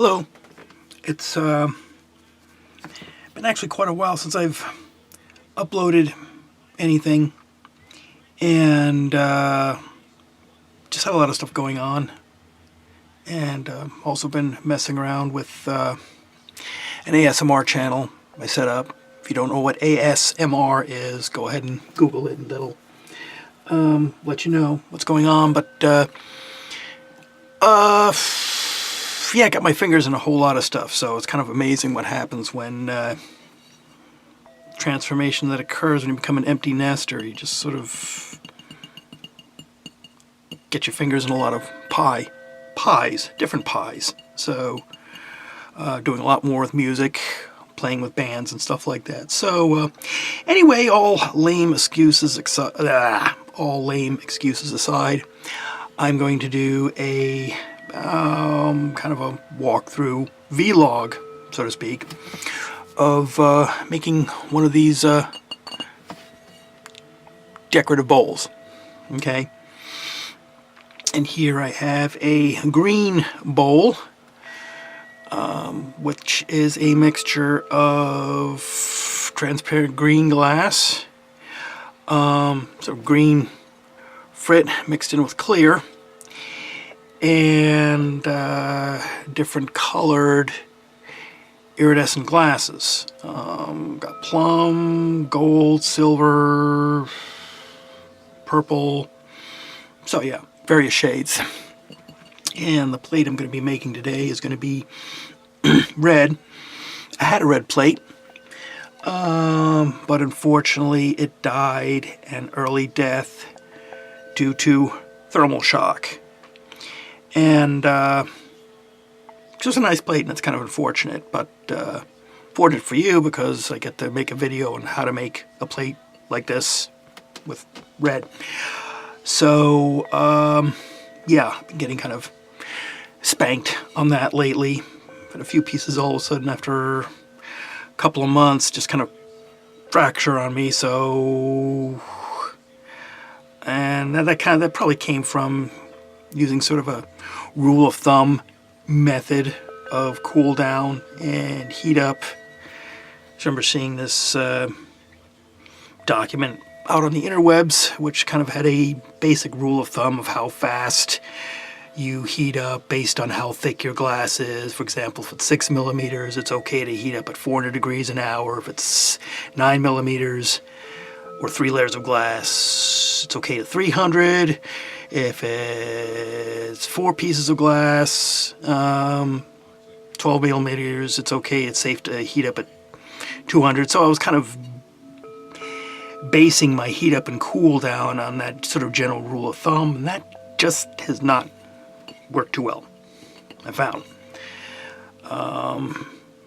Hello. It's been actually quite a while since I've uploaded anything, and just had a lot of stuff going on, and also been messing around with an ASMR channel I set up. If you don't know what ASMR is, go ahead and Google it, and that'll let you know what's going on. But yeah, I got my fingers in a whole lot of stuff, so it's kind of amazing what happens when transformation that occurs when you become an empty nester. You just sort of get your fingers in a lot of pies, different pies. So doing a lot more with music, playing with bands and stuff like that. So anyway, all lame excuses aside, I'm going to do a kind of a walkthrough vlog, so to speak, of making one of these decorative bowls. Okay, and here I have a green bowl, which is a mixture of transparent green glass, so green frit mixed in with clear, and different colored iridescent glasses. Got plum, gold, silver, purple, so yeah, various shades. And the plate I'm going to be making today is going to be red. I had a red plate, but unfortunately it died an early death due to thermal shock. And it's just a nice plate, and it's kind of unfortunate, but fortunate for you because I get to make a video on how to make a plate like this with red. So yeah, I've been getting kind of spanked on that lately. Had a few pieces all of a sudden after a couple of months just kind of fracture on me. So, and that probably came from using sort of a rule of thumb method of cool down and heat up. I remember seeing this document out on the interwebs, which kind of had a basic rule of thumb of how fast you heat up based on how thick your glass is. For example, if it's 6 millimeters, it's okay to heat up at 400 degrees an hour. If it's 9 millimeters or 3 layers of glass, it's okay at 300. If it's 4 pieces of glass, 12 millimeters, it's okay, it's safe to heat up at 200. So I was kind of basing my heat up and cool down on that sort of general rule of thumb, and that just has not worked too well, I found.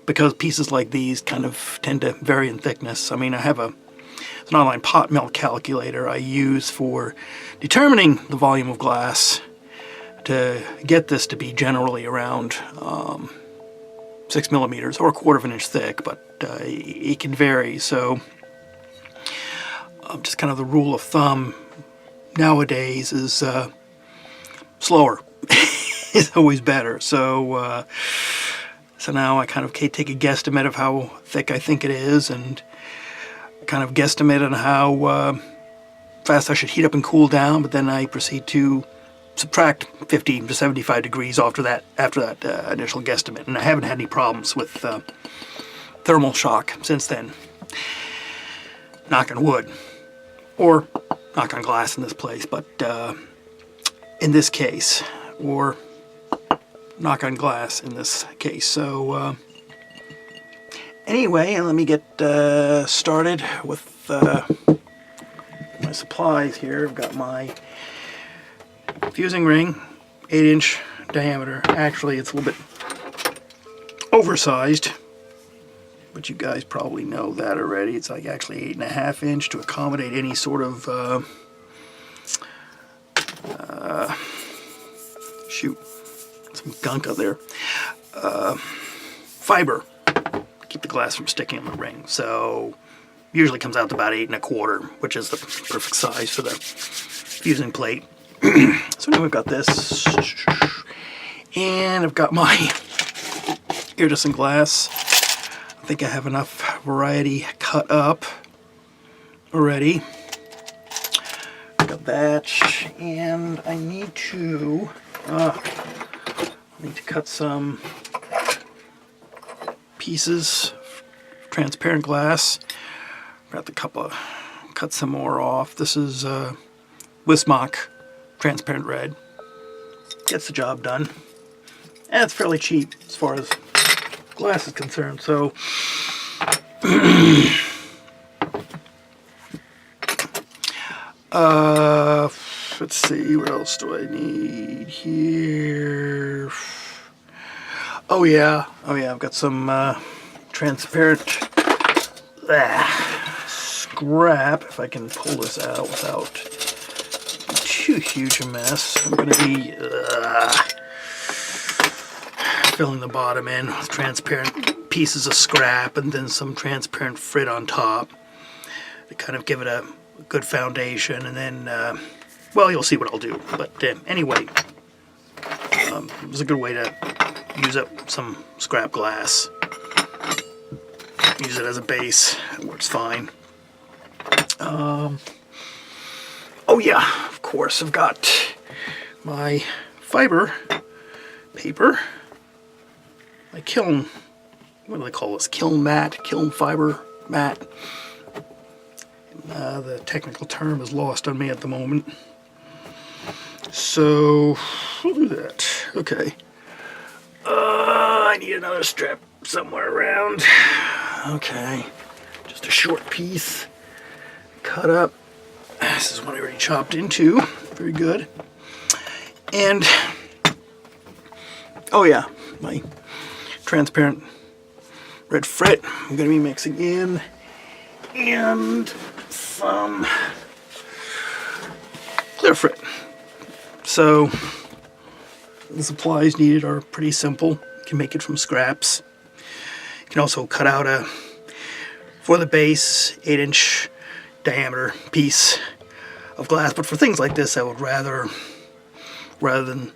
Because pieces like these kind of tend to vary in thickness. I mean, I have an online pot melt calculator I use for determining the volume of glass to get this to be generally around 6 millimeters or 1/4 of an inch thick, but it can vary. So just kind of the rule of thumb nowadays is slower is always better. So so now I kind of take a guesstimate of how thick I think it is, and kind of guesstimate on how fast I should heat up and cool down, but then I proceed to subtract 50 to 75 degrees after that initial guesstimate, and I haven't had any problems with thermal shock since then. Knock on wood, or knock on glass in this place, but in this case, or knock on glass in this case. So anyway, let me get started with my supplies here. I've got my fusing ring, 8-inch diameter. Actually, it's a little bit oversized, but you guys probably know that already. It's like actually 8.5 inch to accommodate any sort of shoot, some gunk out there. Fiber. Keep the glass from sticking on the ring. So usually comes out to about 8 1/4, which is the perfect size for the fusing plate. So now we've got this, and I've got my iridescent glass. I think I have enough variety cut up already. Got that, and I need to cut some pieces of transparent glass. Got the cut some more off. This is Wismach transparent red. Gets the job done, and it's fairly cheap as far as glass is concerned. So let's see, what else do I need here? Oh yeah, I've got some transparent scrap, if I can pull this out without too huge a mess. I'm going to be filling the bottom in with transparent pieces of scrap and then some transparent frit on top to kind of give it a good foundation. And then, well, you'll see what I'll do. But anyway, it was a good way to use up some scrap glass. Use it as a base. It works fine. Oh yeah, of course, I've got my fiber paper, my kiln, what do they call this? Kiln mat, kiln fiber mat. The technical term is lost on me at the moment. So, we'll do that. Okay. I need another strip somewhere around. Okay. Just a short piece. Cut up. This is one I already chopped into. Very good. And, oh yeah, my transparent red frit I'm going to be mixing in. And some clear frit. So, the supplies needed are pretty simple. You can make it from scraps. You can also cut out for the base, 8-inch diameter piece of glass. But for things like this, I would rather than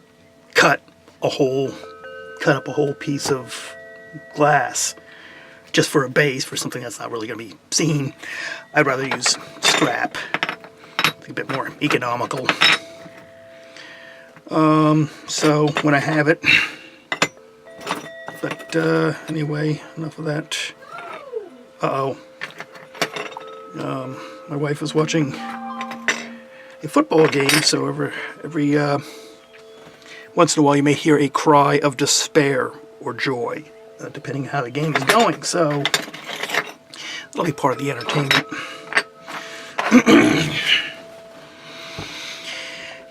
cut up a whole piece of glass just for a base, for something that's not really going to be seen, I'd rather use scrap. It's a bit more economical. So when I have it, but anyway, enough of that. My wife is watching a football game, so every once in a while you may hear a cry of despair or joy, depending on how the game is going. So that'll be part of the entertainment.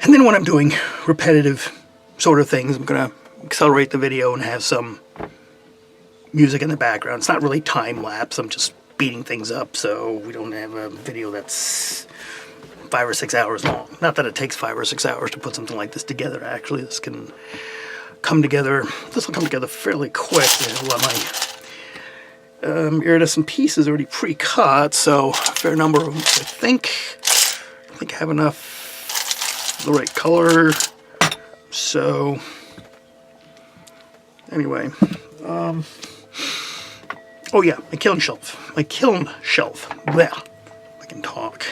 And then when I'm doing repetitive sort of things, I'm going to accelerate the video and have some music in the background. It's not really time-lapse. I'm just speeding things up so we don't have a video that's 5 or 6 hours long. Not that it takes 5 or 6 hours to put something like this together. Actually, this will come together fairly quick. A lot of my iridescent pieces already pre-cut, so a fair number of them. I think I have enough of the right color. So anyway, oh yeah, my kiln shelf. Blech, I can talk.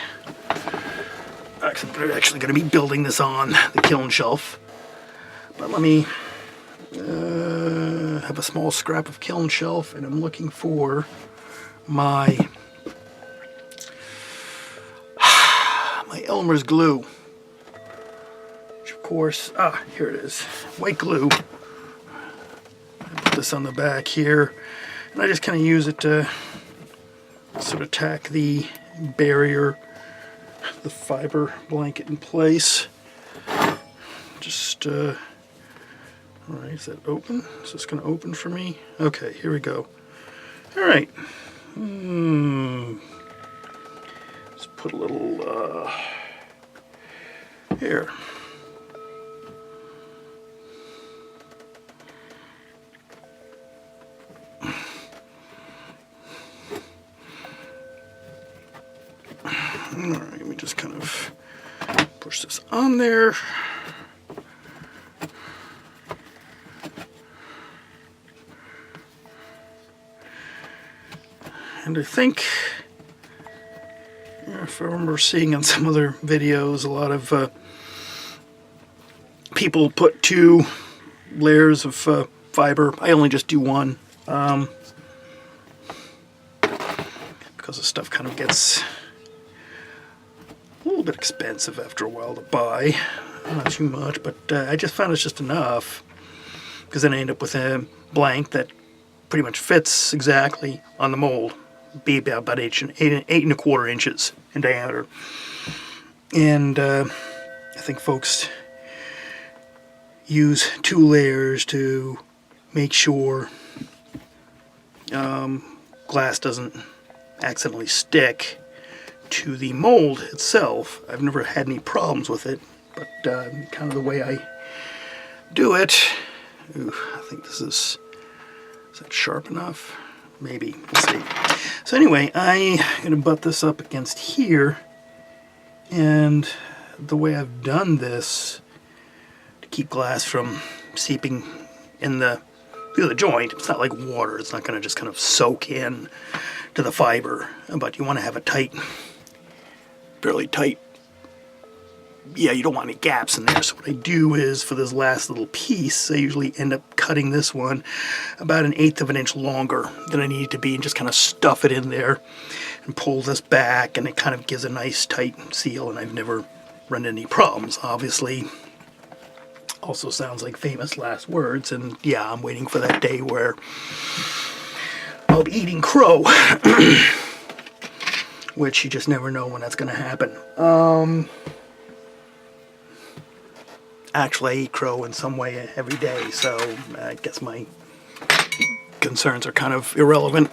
I'm actually going to be building this on the kiln shelf. But let me have a small scrap of kiln shelf, and I'm looking for my Elmer's glue. Which of course, here it is. White glue. I put this on the back here, and I just kind of use it to sort of tack the barrier, the fiber blanket in place. Just, alright, is that open? Is this going to open for me? Okay, here we go. Alright. Let's put a little, here. Alright, let me just kind of push this on there. And I think, if I remember seeing on some other videos, a lot of people put 2 layers of fiber. I only just do 1. Because the stuff kind of gets a little bit expensive after a while to buy. Not too much, but I just found it's just enough. Because then I end up with a blank that pretty much fits exactly on the mold. Be about 8.25 inches in diameter. And I think folks use 2 layers to make sure glass doesn't accidentally stick to the mold itself. I've never had any problems with it, but kind of the way I do it. Ooh, I think this is that sharp enough? Maybe. We'll see. So anyway, I'm going to butt this up against here, and the way I've done this to keep glass from seeping in through the joint, it's not like water. It's not going to just kind of soak in to the fiber, but you want to have a tight, fairly tight. Yeah, you don't want any gaps in there. So what I do is, for this last little piece, I usually end up cutting this one about 1/8 of an inch longer than I need it to be, and just kind of stuff it in there and pull this back, and it kind of gives a nice tight seal, and I've never run into any problems. Obviously, also sounds like famous last words, and yeah, I'm waiting for that day where I'll be eating crow. Which you just never know when that's going to happen. Actually, I eat crow in some way every day, so I guess my concerns are kind of irrelevant.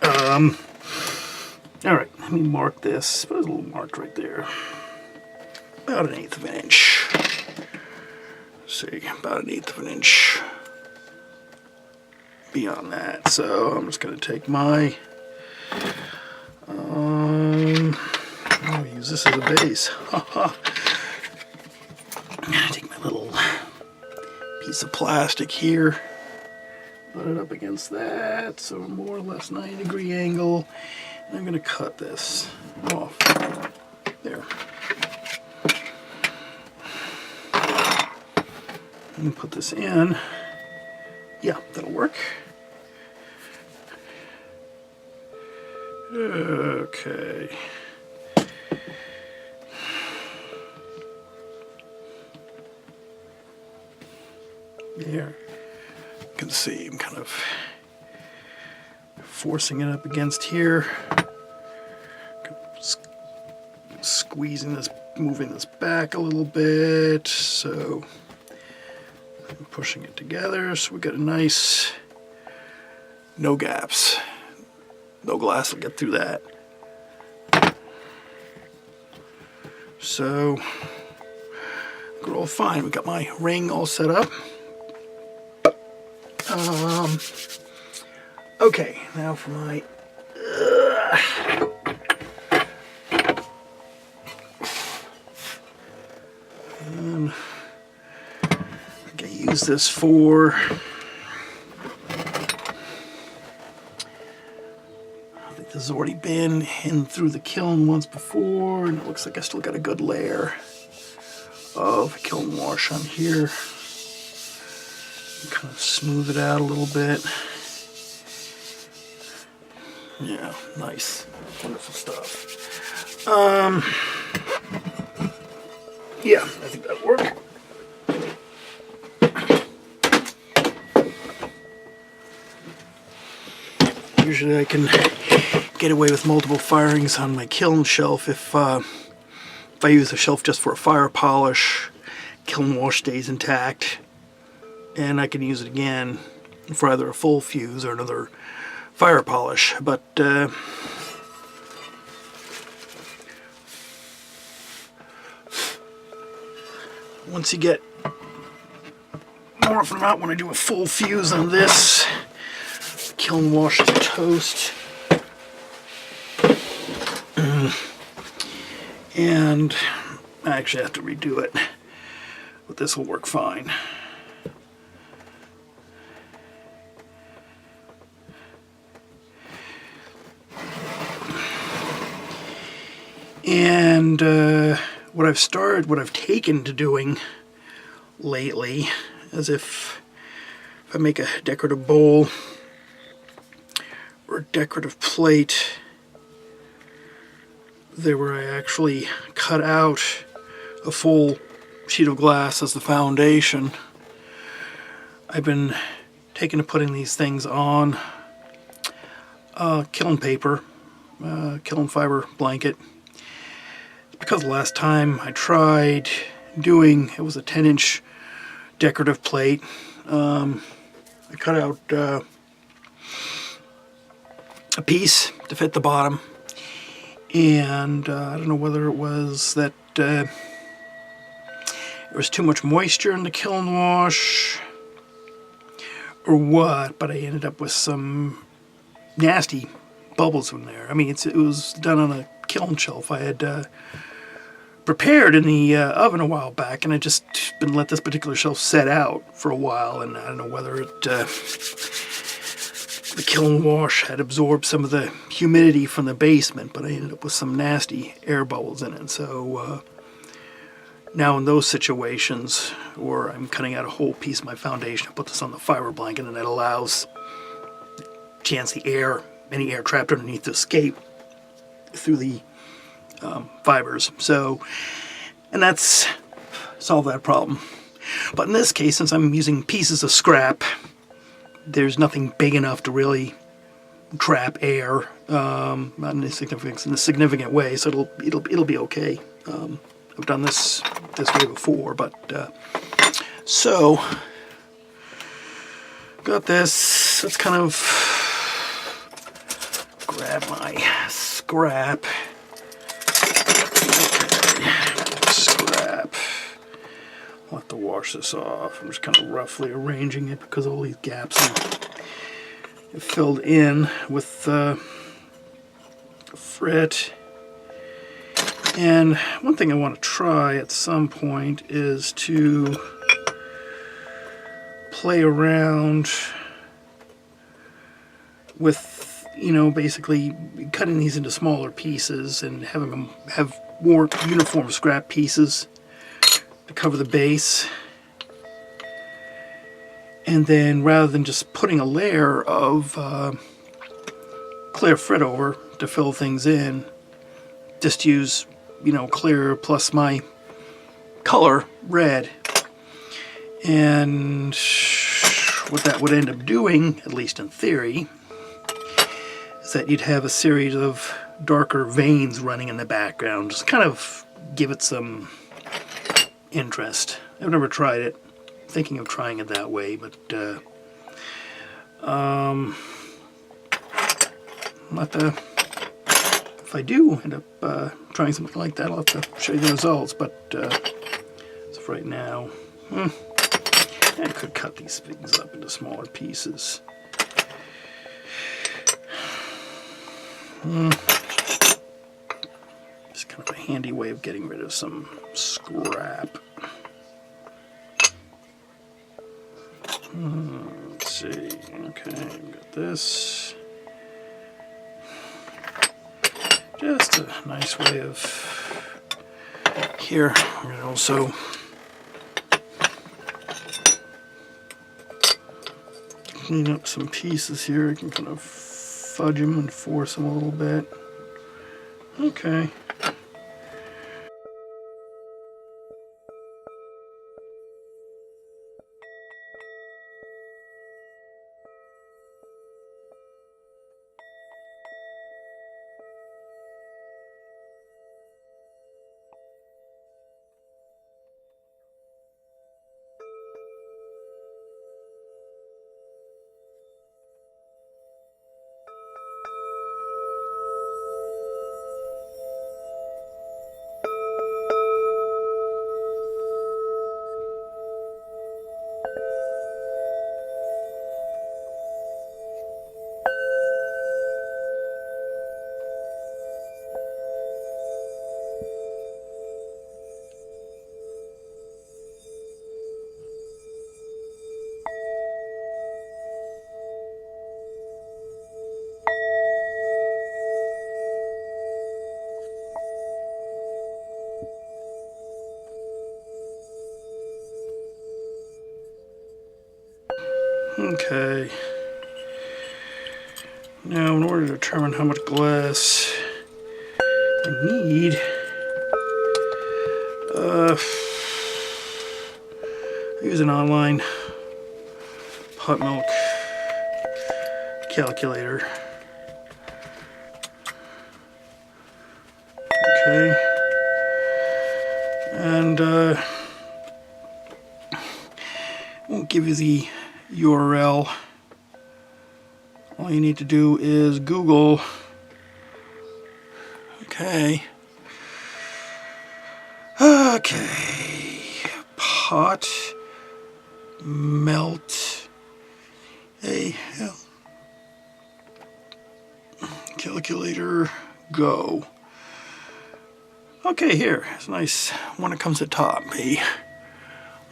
Alright, let me mark this. Put a little mark right there. About 1/8 of an inch. Let's see, about 1/8 of an inch beyond that. So I'm just going to take my... I'll use this as a base. Take my little piece of plastic here, put it up against that, so more or less 90-degree angle. And I'm going to cut this off. There. And put this in. Yeah, that'll work. Okay. There. You can see I'm kind of forcing it up against here. Squeezing this, moving this back a little bit. So I'm pushing it together so we got a nice, no gaps. No glass will get through that. So we're all fine. We got my ring all set up. Okay, now for my and I'm gonna use this for this has already been in through the kiln once before, and it looks like I still got a good layer of kiln wash on here. Kind of smooth it out a little bit. Yeah, nice, wonderful stuff. Yeah, I think that'll work. Usually I can get away with multiple firings on my kiln shelf if I use the shelf just for a fire polish. Kiln wash stays intact, and I can use it again for either a full fuse or another fire polish. But once you get more of them out, when I do a full fuse on this, kiln wash is toast. And I actually have to redo it, but this will work fine. And what I've taken to doing lately, as if I make a decorative bowl or a decorative plate, there where I actually cut out a full sheet of glass as the foundation. I've been taking to putting these things on kiln paper, kiln fiber blanket. Because the last time I tried doing, it was a 10-inch decorative plate. I cut out a piece to fit the bottom, and I don't know whether it was that there was too much moisture in the kiln wash or what, but I ended up with some nasty bubbles in there. I mean, it was done on a kiln shelf I had prepared in the oven a while back, and I just been let this particular shelf set out for a while, and I don't know whether the kiln wash had absorbed some of the humidity from the basement, but I ended up with some nasty air bubbles in it. So now in those situations where I'm cutting out a whole piece of my foundation, I put this on the fiber blanket, and it allows any air trapped underneath to escape through the fibers. So, and that's solved that problem. But in this case, since I'm using pieces of scrap, there's nothing big enough to really trap air, not in a significant way. So it'll be okay. I've done this way before, but so got this. Let's kind of grab my scrap. I'll have to wash this off. I'm just kind of roughly arranging it because all these gaps are filled in with frit. And one thing I want to try at some point is to play around with, basically cutting these into smaller pieces and having them have more uniform scrap pieces to cover the base. And then rather than just putting a layer of clear frit over to fill things in, just use, clear plus my color, red. And what that would end up doing, at least in theory, is that you'd have a series of darker veins running in the background. Just kind of give it some interest. I've never tried it. Thinking of trying it that way, but if I do end up trying something like that, I'll have to show you the results. But as of right now, I could cut these things up into smaller pieces. Just kind of a handy way of getting rid of some scrap. Let's see. Okay, got this. Just a nice way of. Here, I'm going to also clean up some pieces here. I can kind of fudge them and force them a little bit. Okay. Okay. Now, in order to determine how much glass I need, I use an online pot milk calculator. Okay. And I won't give you the URL. All you need to do is Google. Okay. Okay. Pot melt a calculator go. Okay, here. It's a nice one that comes at top.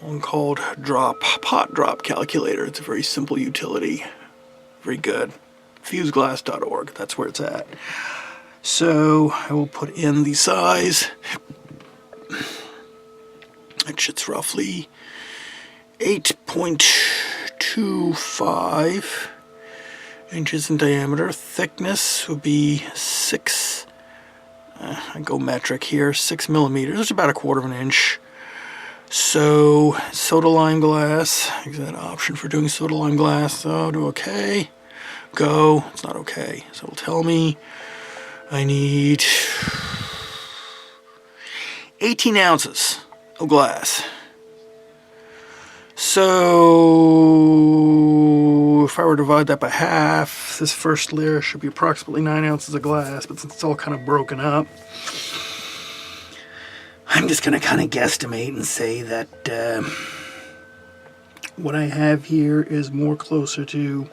One called pot drop calculator. It's a very simple utility. Very good. Fuseglass.org. That's where it's at. So I will put in the size. It shit's roughly 8.25 inches in diameter. Thickness would be 6. I go metric here. 6 millimeters. It's about 1/4 of an inch. So soda lime glass. Is that an option for doing soda lime glass? So do okay. Go. It's not okay. So it'll tell me I need 18 ounces of glass. So if I were to divide that by half, this first layer should be approximately 9 ounces of glass, but since it's all kind of broken up, I'm just going to kind of guesstimate and say that what I have here is more closer to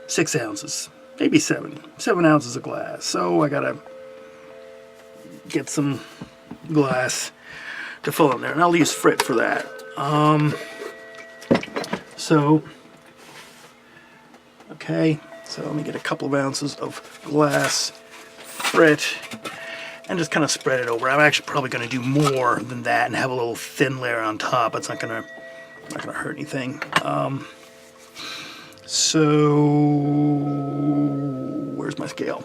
6 ounces, maybe 7 ounces of glass. So I got to get some glass to fill in there, and I'll use frit for that. Okay, so let me get a couple of ounces of glass frit and just kind of spread it over. I'm actually probably going to do more than that and have a little thin layer on top. It's not going to hurt anything. So where's my scale?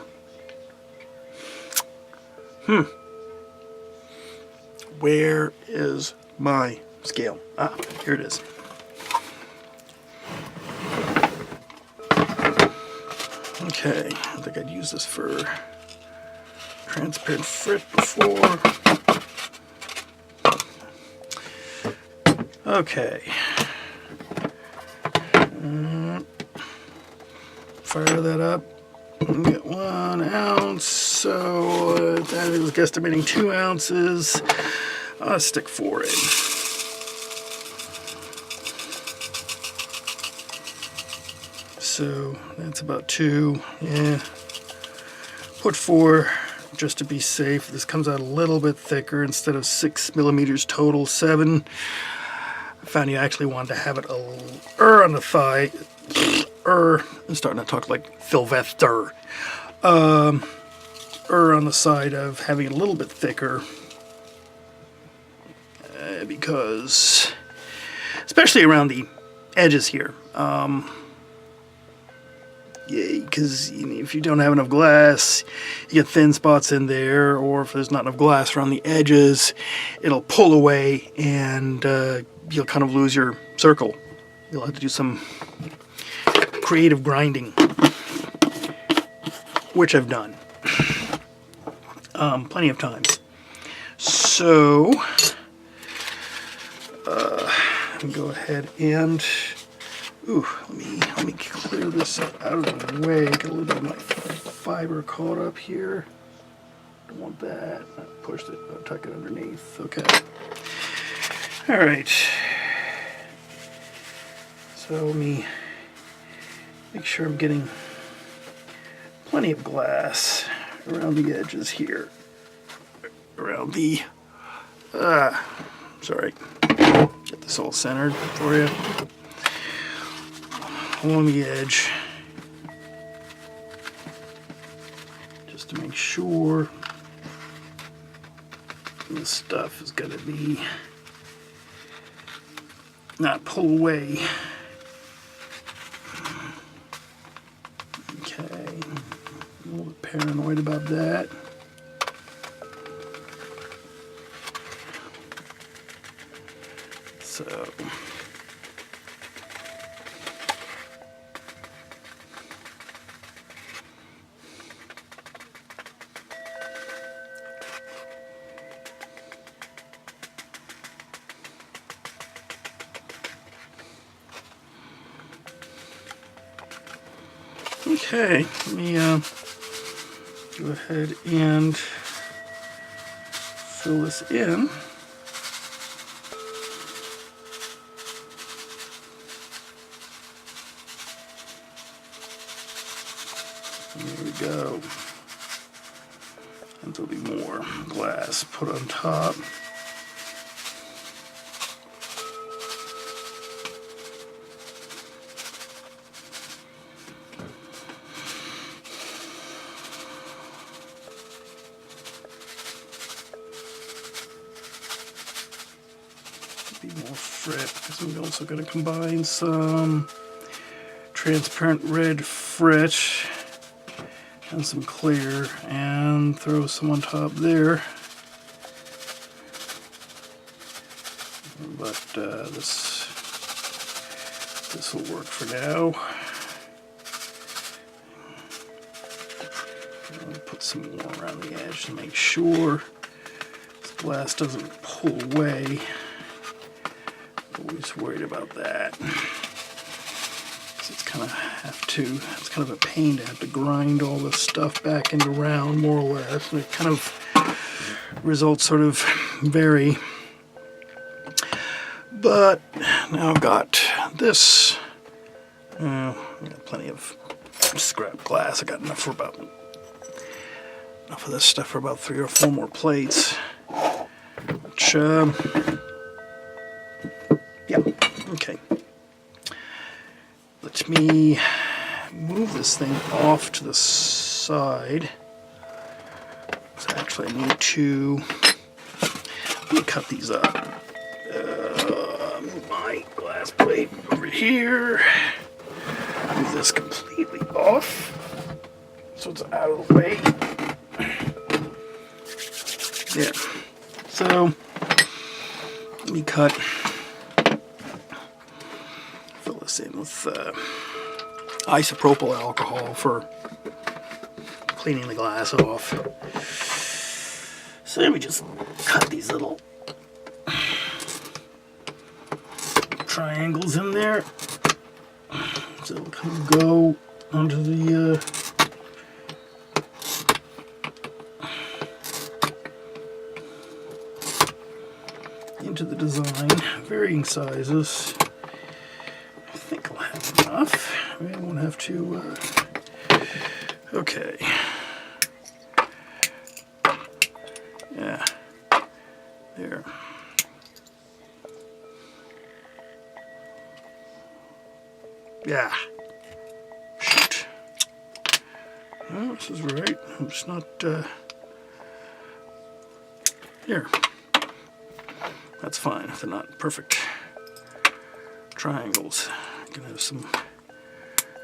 Where is my scale? Ah, here it is. Okay, I think I'd used this for transparent frit before. Okay. Fire that up and get 1 ounce. So that was guesstimating 2 ounces. I'll stick 4 in. So that's about 2. Yeah. Put 4 just to be safe. This comes out a little bit thicker instead of 6 millimeters total, 7. I found you actually wanted to have it a little on the thigh. I'm starting to talk like Sylvester. On the side of having it a little bit thicker. Because, especially around the edges here. Yeah, because if you don't have enough glass, you get thin spots in there, or if there's not enough glass around the edges, it'll pull away and you'll kind of lose your circle. You'll have to do some creative grinding, which I've done plenty of times. So let me go ahead and let me clear this out of the way. Get a little bit of my fiber caught up here. Don't want that. I pushed it. I'll tuck it underneath. Okay. All right. So let me make sure I'm getting plenty of glass around the edges here. Around the sorry. Get this all centered for you. Along the edge, just to make sure this stuff is going to be not pull away worried about that. So okay, let me go ahead and fill this in. There we go. And there'll be more glass put on top. Be more frit, because I'm also going to combine some transparent red frit and some clear and throw some on top there. But this will work for now. I'll put some more around the edge to make sure this glass doesn't pull away. Always worried about that. So it's kind of a pain to have to grind all this stuff back into round, more or less, and it kind of results sort of vary. But now I've got this. I got plenty of scrap glass. I got enough of this stuff for about 3 or 4 more plates. Which, yeah, okay. Let me move this thing off to the side. So actually I need to cut these up. Move my glass plate over here. Move this completely off so it's out of the way. There. So let me fill this in with isopropyl alcohol for cleaning the glass off. So let me just cut these little triangles in there, so it'll kind of go onto the into the design. Varying sizes. I think I'll have enough. Maybe I won't have to. Okay. Yeah. There. Yeah. Shoot. No, this is right. I'm just not. Here. That's fine if they're not perfect triangles. You can have some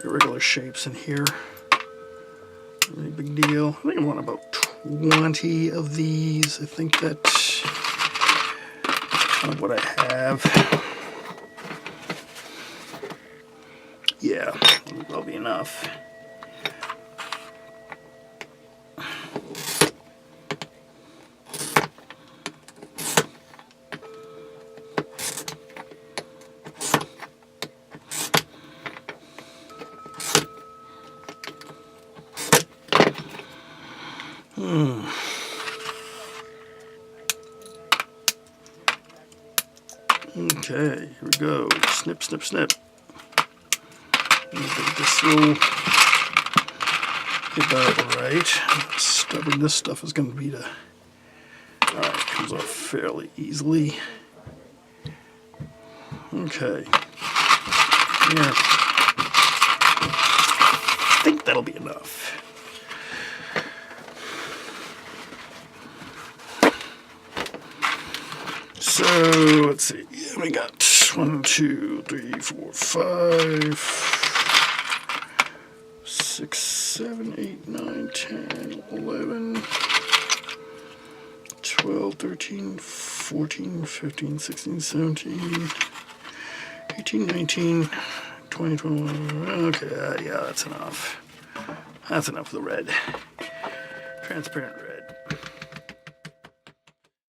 irregular shapes in here. Really big deal. I think I want about 20 of these. I think that's kind of what I have. Yeah, that'll be enough. Okay, here we go. Snip, snip, snip. I think this will get that right. How stubborn this stuff is going to be to. Alright, it comes off fairly easily. Okay. Here. I think that'll be enough. So let's see. Yeah, we got 1, 2, 3, 4, 5, 6, 7, 8, 9, 10, 13, 14, 15, 16, 17, 18, 19, 20, 21. Okay, yeah, that's enough. That's enough of the red. Transparent red.